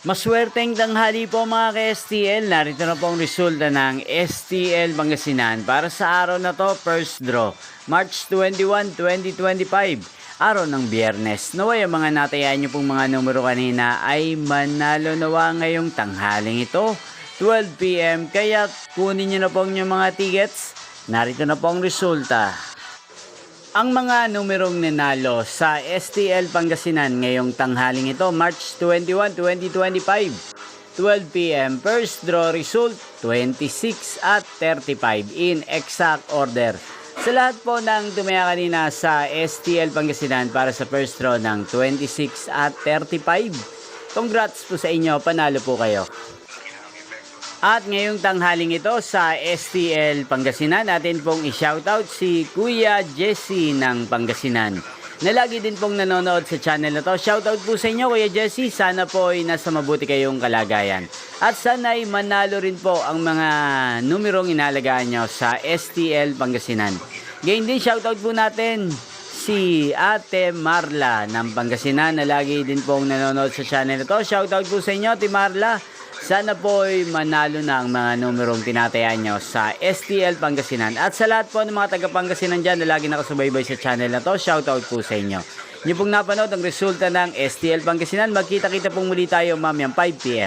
Maswerteng tanghali po mga ka-STL. Narito na po ang resulta ng STL Pangasinan para sa araw na to, first draw, March 21, 2025. Araw ng Biyernes. Naway ang mga natayaan nyo pong mga numero kanina ay manalo nawa ngayong tanghaling ito, 12 PM. Kaya kunin nyo na po ang inyong mga tickets. Narito na po ang resulta. Ang mga numerong nanalo sa STL Pangasinan ngayong tanghaling ito, March 21, 2025, 12 PM, first draw result, 26 at 35 in exact order. Sa lahat po ng tumaya kanina sa STL Pangasinan para sa first draw ng 26 at 35, congrats po sa inyo, panalo po kayo. At ngayong tanghaling ito sa STL Pangasinan, natin pong i-shoutout si Kuya Jesse ng Pangasinan na lagi din pong nanonood sa channel na to. Shoutout po sa inyo Kuya Jesse, sana po ay nasa mabuti kayong kalagayan. At sana ay manalo rin po ang mga numerong inalagaan nyo sa STL Pangasinan. Ngayon din shoutout po natin si Ate Marla ng Pangasinan na lagi din pong nanonood sa channel na to. Shoutout po sa inyo Ate Marla. Sana po ay manalo na ang mga numerong tinatayaan nyo sa STL Pangasinan. At sa lahat po ng mga taga-Pangasinan dyan na lagi nakasubaybay sa channel na to, shoutout po sa inyo. Nyo pong napanood ang resulta ng STL Pangasinan. Magkita-kita pong muli tayo mamayang 5 PM.